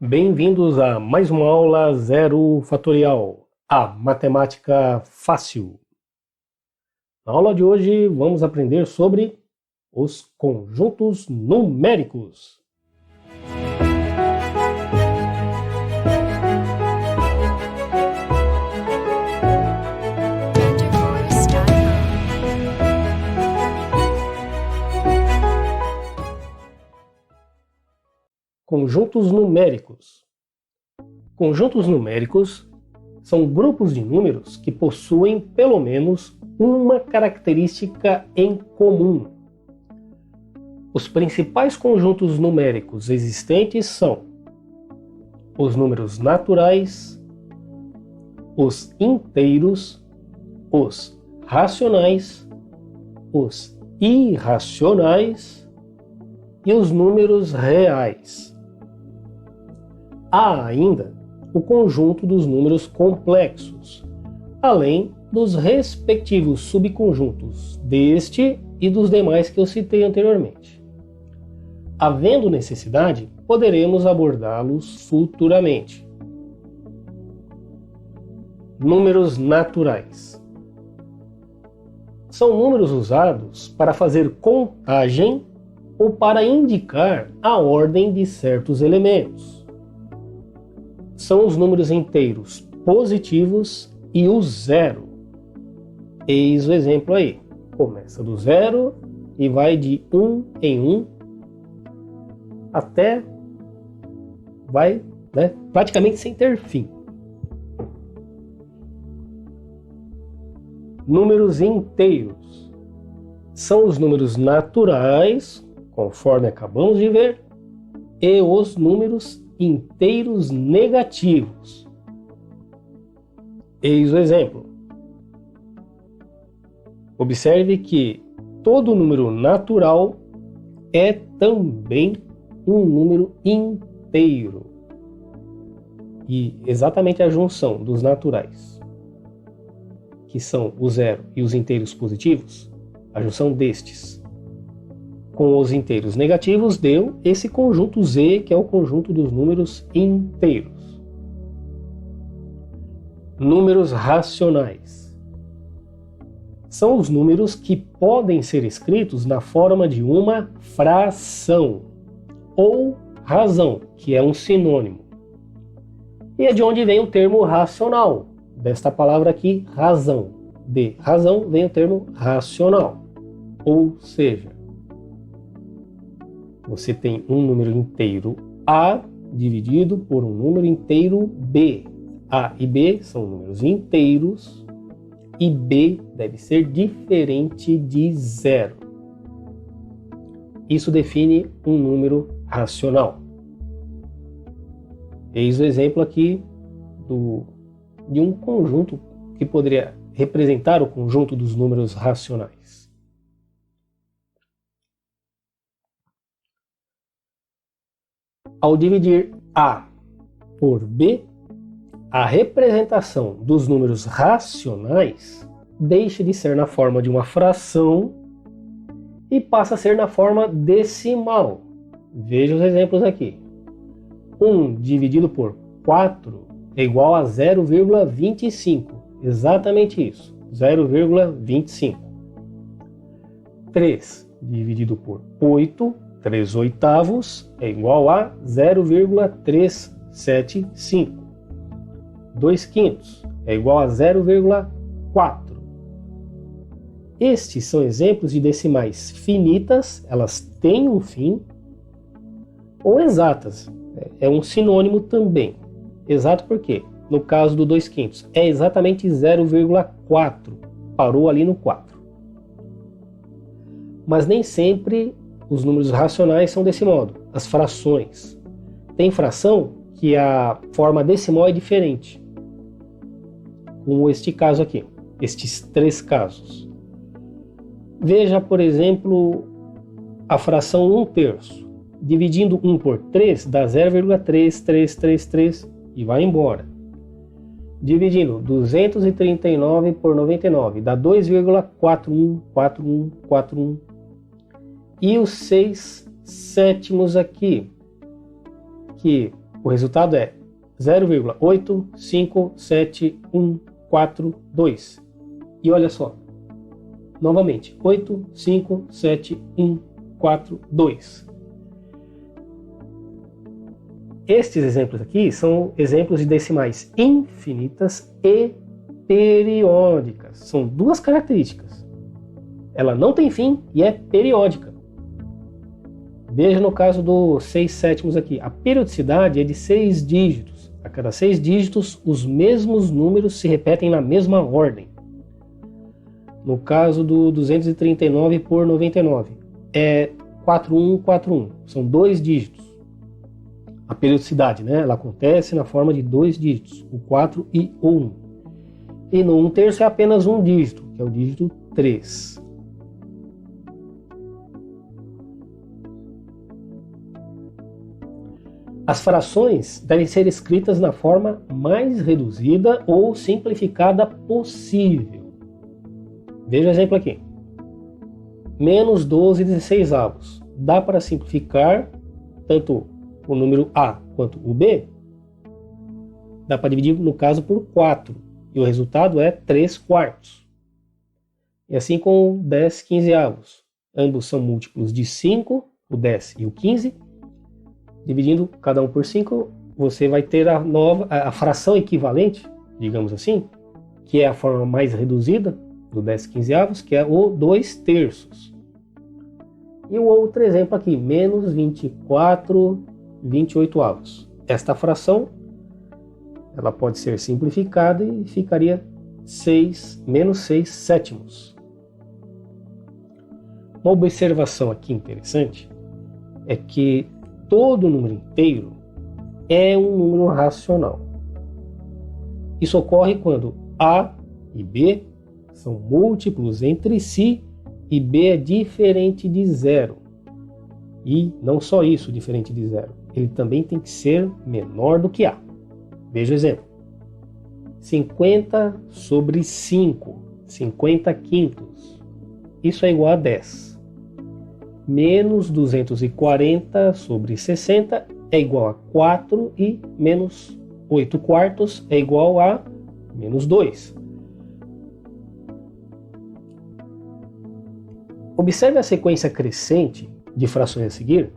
Bem-vindos a mais uma aula Zero Fatorial, a matemática fácil. Na aula de hoje vamos aprender sobre os conjuntos numéricos. Conjuntos numéricos. Conjuntos numéricos são grupos de números que possuem pelo menos uma característica em comum. Os principais conjuntos numéricos existentes são os números naturais, os inteiros, os racionais, os irracionais e os números reais. Há ainda o conjunto dos números complexos, além dos respectivos subconjuntos deste e dos demais que eu citei anteriormente. Havendo necessidade, poderemos abordá-los futuramente. Números naturais. São números usados para fazer contagem ou para indicar a ordem de certos elementos. São os números inteiros positivos e o zero. Eis o exemplo aí. Começa do zero e vai de 1 em 1 até vai, praticamente sem ter fim. Números inteiros. São os números naturais, conforme acabamos de ver, e os números inteiros negativos. Eis o exemplo. Observe que todo número natural é também um número inteiro. E exatamente a junção dos naturais, que são o zero e os inteiros positivos, a junção destes com os inteiros negativos deu esse conjunto Z, que é o conjunto dos números inteiros. Números racionais. São os números que podem ser escritos na forma de uma fração ou razão, que é um sinônimo. E é de onde vem o termo racional. Desta palavra aqui, razão. De razão vem o termo racional. Ou seja, você tem um número inteiro A dividido por um número inteiro B. A e B são números inteiros e B deve ser diferente de zero. Isso define um número racional. Eis o exemplo aqui de um conjunto que poderia representar o conjunto dos números racionais. Ao dividir A por B, a representação dos números racionais deixa de ser na forma de uma fração e passa a ser na forma decimal. Veja os exemplos aqui. 1 dividido por 4 é igual a 0,25. Exatamente isso, 0,25. 3 dividido por 8, 3 oitavos, é igual a 0,375. 2 quintos é igual a 0,4. Estes são exemplos de decimais finitas, elas têm um fim, ou exatas, é um sinônimo também. Exato por quê? No caso do 2 quintos, é exatamente 0,4, parou ali no 4. Mas nem sempre os números racionais são desse modo, as frações. Tem fração que a forma decimal é diferente, como este caso aqui, estes 3 casos. Veja, por exemplo, a fração 1/3. Dividindo 1 por 3 dá 0,3333 e vai embora. Dividindo 239 por 99 dá 2,414141. E os 6 sétimos aqui, que O resultado é 0,8571442. E olha só, novamente, 8571442. Estes exemplos aqui são exemplos de decimais infinitas e periódicas. São duas características. Ela não tem fim e é periódica. Veja no caso do 6/7 aqui. A periodicidade é de 6 dígitos. A cada 6 dígitos, os mesmos números se repetem na mesma ordem. No caso do 239 por 99, é 4141. São 2 dígitos. A periodicidade, né? Ela acontece na forma de 2 dígitos, o 4 e o 1. E no 1/3 é apenas um dígito, que é o dígito 3. As frações devem ser escritas na forma mais reduzida ou simplificada possível. Veja o exemplo aqui. Menos 12/16. Dá para simplificar tanto o número A quanto o B? Dá para dividir, no caso, por 4. E o resultado é 3/4. E assim com o 10/15. Ambos são múltiplos de 5, o 10 e o 15. Dividindo cada um por 5, você vai ter a fração equivalente, digamos assim, que é a forma mais reduzida do 10/15, que é o 2/3. E o outro exemplo aqui, menos 24/28. Esta fração ela pode ser simplificada e ficaria menos 6/7. Uma observação aqui interessante é que todo número inteiro é um número racional. Isso ocorre quando A e B são múltiplos entre si e B é diferente de zero. E não só isso, diferente de zero. Ele também tem que ser menor do que A. Veja o exemplo. 50/5, 50 quintos. Isso é igual a 10. Menos 240/60 é igual a 4 e menos 8/4 é igual a menos 2. Observe a sequência crescente de frações a seguir,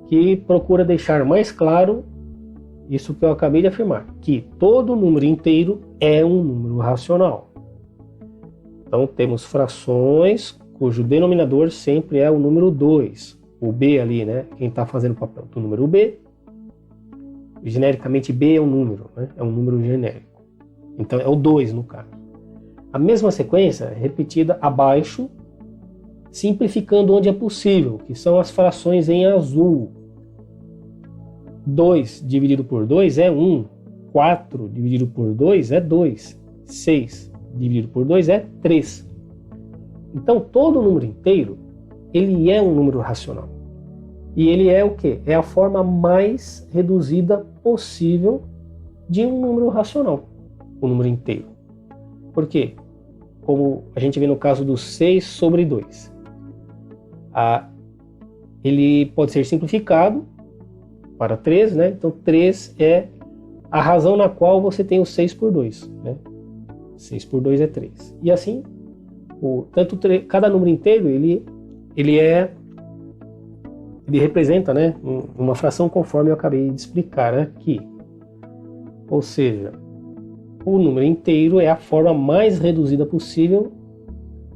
que procura deixar mais claro isso que eu acabei de afirmar, que todo número inteiro é um número racional. Então temos frações cujo denominador sempre é o número 2. O B ali, né? Quem está fazendo o papel do número B. Genericamente B é um número, né? É um número genérico. Então é o 2 no caso. A mesma sequência é repetida abaixo, simplificando onde é possível, que são as frações em azul. 2 dividido por 2 é 1. 4 dividido por 2 é 2. 6 dividido por 2 é 3. Então, todo número inteiro, ele é um número racional. E ele é o quê? É a forma mais reduzida possível de um número racional, o número inteiro. Por quê? Como a gente vê no caso do 6/2. Ele pode ser simplificado para 3, né? Então, 3 é a razão na qual você tem o 6/2, né? 6/2 é 3. E assim, cada número inteiro ele representa, né, uma fração conforme eu acabei de explicar aqui. Ou seja, o número inteiro é a forma mais reduzida possível,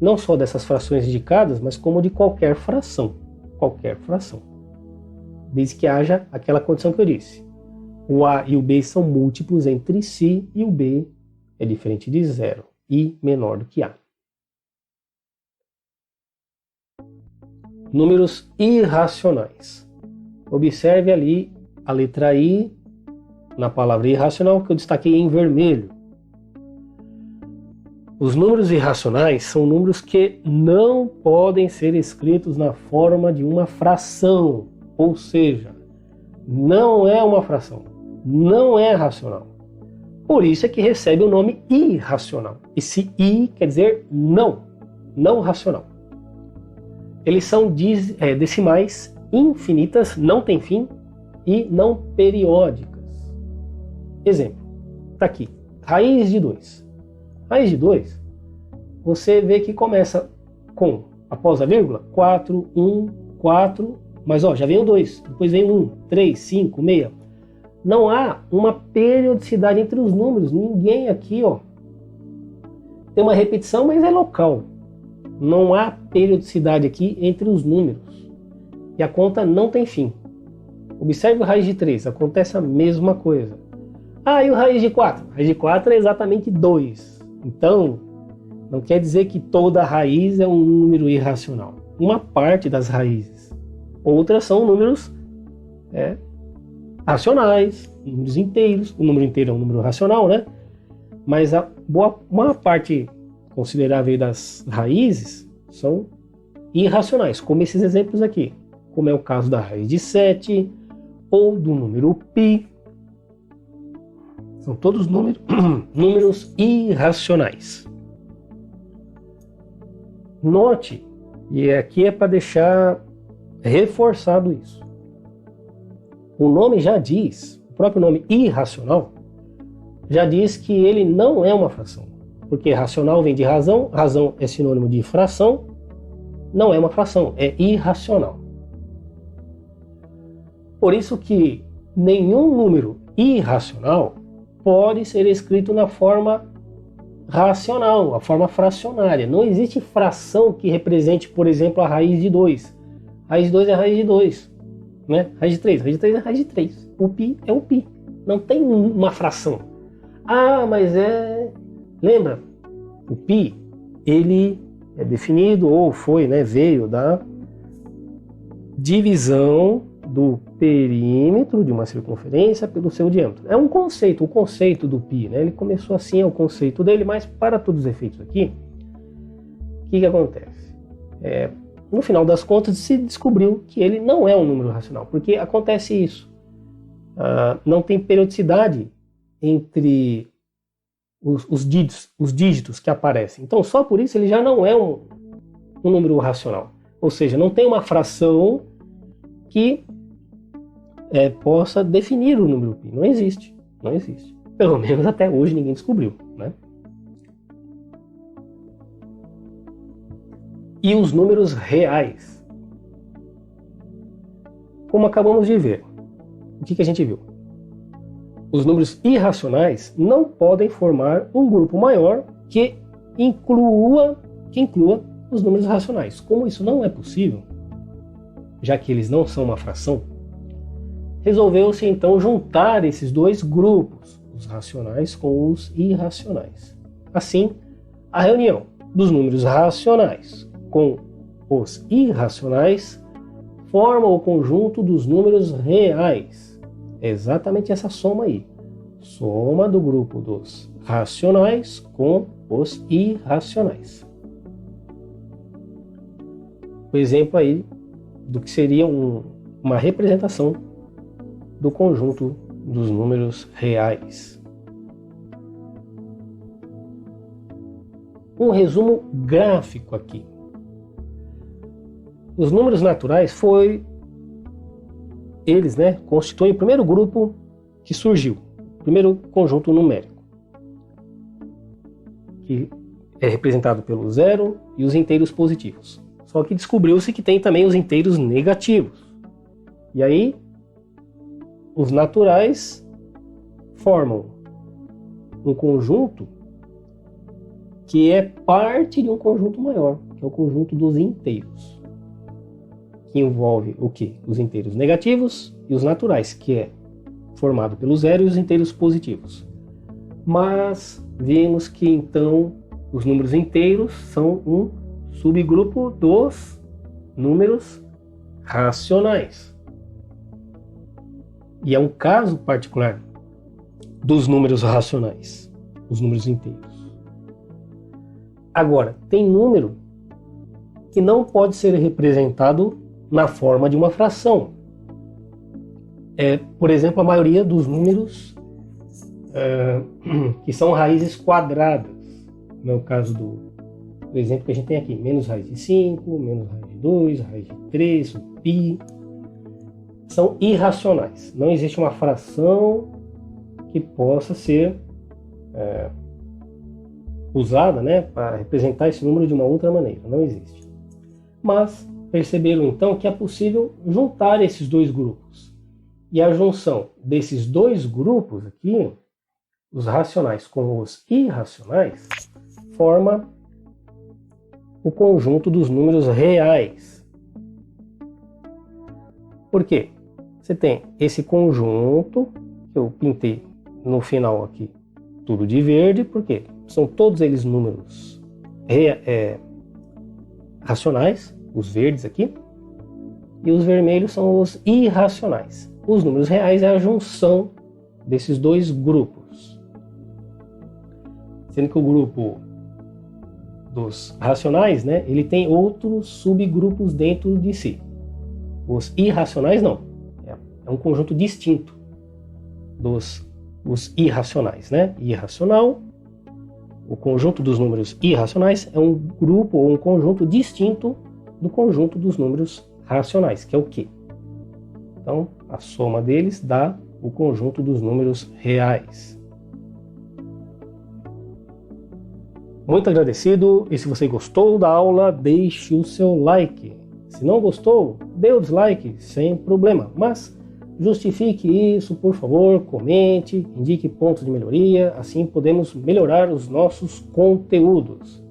não só dessas frações indicadas, mas como de qualquer fração. Qualquer fração. Desde que haja aquela condição que eu disse. O A e o B são múltiplos entre si e o B é diferente de zero e menor do que A. Números irracionais. Observe ali a letra I na palavra irracional que eu destaquei em vermelho. Os números irracionais são números que não podem ser escritos na forma de uma fração, ou seja, não é uma fração, não é racional. Por isso é que recebe o nome irracional. Esse I quer dizer não, não racional. Eles são decimais infinitas, não tem fim, e não periódicas. Exemplo, está aqui, raiz de 2. Raiz de 2, você vê que começa com, após a vírgula, 4, 1, 4, mas ó, já vem o 2, depois vem 1, 3, 5, 6. Não há uma periodicidade entre os números, ninguém aqui, ó, tem uma repetição, mas é local. Não há periodicidade aqui entre os números. E a conta não tem fim. Observe o raiz de 3, acontece a mesma coisa. Ah, e o raiz de 4? Raiz de 4 é exatamente 2. Então, não quer dizer que toda raiz é um número irracional. Uma parte das raízes. Outras são números racionais, números inteiros. O número inteiro é um número racional, né? Mas uma parte considerável das raízes são irracionais, como esses exemplos aqui. Como é o caso da raiz de 7 ou do número π. São todos números irracionais. Note, e aqui é para deixar reforçado isso. O nome já diz, o próprio nome irracional, já diz que ele não é uma fração. Porque racional vem de razão, razão é sinônimo de fração, não é uma fração, é irracional. Por isso que nenhum número irracional pode ser escrito na forma racional, a forma fracionária. Não existe fração que represente, por exemplo, a raiz de 2. Raiz de 2 é raiz de 2. Né? Raiz de 3 é raiz de 3. O π é o π. Não tem uma fração. Ah, mas lembra, o π, ele é definido, ou foi, né, veio da divisão do perímetro de uma circunferência pelo seu diâmetro. É um conceito, o conceito do π, né? Ele começou assim, é o conceito dele, mas para todos os efeitos aqui, o que acontece? No final das contas, se descobriu que ele não é um número racional, porque acontece isso. Não tem periodicidade entre os dígitos que aparecem. Então, só por isso ele já não é um número racional. Ou seja, não tem uma fração que possa definir o número π. Não existe. Não existe. Pelo menos até hoje ninguém descobriu, né? E os números reais. Como acabamos de ver, o que a gente viu? Os números irracionais não podem formar um grupo maior que inclua os números racionais. Como isso não é possível, já que eles não são uma fração, resolveu-se então juntar esses dois grupos, os racionais com os irracionais. Assim, a reunião dos números racionais com os irracionais forma o conjunto dos números reais. É exatamente essa soma aí. Soma do grupo dos racionais com os irracionais. O exemplo aí do que seria uma representação do conjunto dos números reais. Um resumo gráfico aqui. Os números naturais eles, né, constituem o primeiro grupo que surgiu, o primeiro conjunto numérico, que é representado pelo zero e os inteiros positivos. Só que descobriu-se que tem também os inteiros negativos. E aí, os naturais formam um conjunto que é parte de um conjunto maior, que é o conjunto dos inteiros, que envolve o quê? Os inteiros negativos e os naturais, que é formado pelo zero e os inteiros positivos. Mas vimos que então os números inteiros são um subgrupo dos números racionais. E é um caso particular dos números racionais, os números inteiros. Agora, tem número que não pode ser representado na forma de uma fração. Por exemplo, a maioria dos números que são raízes quadradas. No é caso do exemplo que a gente tem aqui, menos raiz de 5, menos raiz de 2, raiz de 3, o π. São irracionais. Não existe uma fração que possa ser usada, né, para representar esse número de uma outra maneira. Não existe. Mas perceberam então que é possível juntar esses dois grupos. E a junção desses dois grupos aqui, os racionais com os irracionais, forma o conjunto dos números reais. Por quê? Você tem esse conjunto, que eu pintei no final aqui, tudo de verde, porque são todos eles números racionais, os verdes aqui, e os vermelhos são os irracionais. Os números reais é a junção desses dois grupos. Sendo que o grupo dos racionais, né, ele tem outros subgrupos dentro de si. Os irracionais não. É um conjunto distinto dos irracionais, né? Irracional, o conjunto dos números irracionais é um grupo ou um conjunto distinto do conjunto dos números racionais, que é o quê? Então, a soma deles dá o conjunto dos números reais. Muito agradecido, e se você gostou da aula, deixe o seu like. Se não gostou, dê o dislike, sem problema, mas justifique isso, por favor, comente, indique pontos de melhoria, assim podemos melhorar os nossos conteúdos.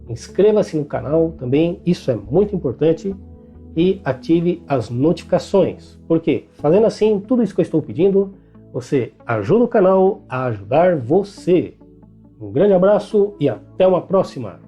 Inscreva-se no canal também, isso é muito importante, e ative as notificações, porque fazendo assim, tudo isso que eu estou pedindo, você ajuda o canal a ajudar você. Um grande abraço e até uma próxima!